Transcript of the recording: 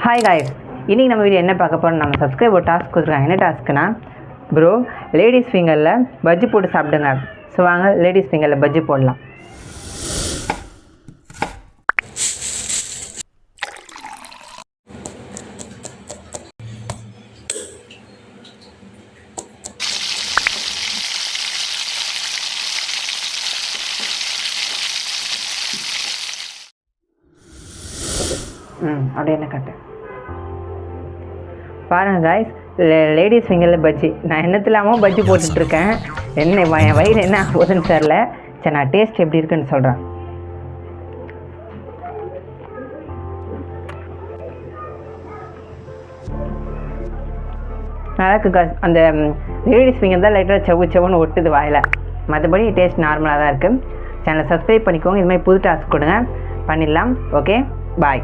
Hi guys, இன்றைக்கி நம்ம video என்ன பார்க்க போகிறோம்? நம்ம சப்ஸ்கிரைபர் டாஸ்க் கொடுத்துருக்காங்க. என்ன டாஸ்க்குனா, ப்ரோ லேடிஸ் ஃபிங்கரில் பஜ்ஜி போட்டு சாப்பிடுங்க. ஸோ வாங்க லேடிஸ் ஃபிங்கரில் பஜ்ஜி போடலாம். அப்படியே என்ன கட்டு பாருங்கள் காய்ஸ், லேடிஸ் ஃபிங்கரில் பஜ்ஜி. நான் என்னத்தில்லாமல் பஜ்ஜி போட்டுட்ருக்கேன். என்ன என் வயிறு என்ன போதுன்னு தெரில. சரி, நான் டேஸ்ட் எப்படி இருக்குன்னு சொல்கிறேன். நல்லா இருக்குது காய்ஸ். அந்த லேடிஸ் ஃபிங்கர் தான் லைட்டாக செவ்வுன்னு ஒட்டுது வாயில். மற்றபடி டேஸ்ட் நார்மலாக தான் இருக்குது. சேனலை சப்ஸ்கிரைப் பண்ணிக்கோங்க. இதுமாதிரி புது டாஸ்க் கொடுங்க, பண்ணிடலாம். ஓகே, பாய்.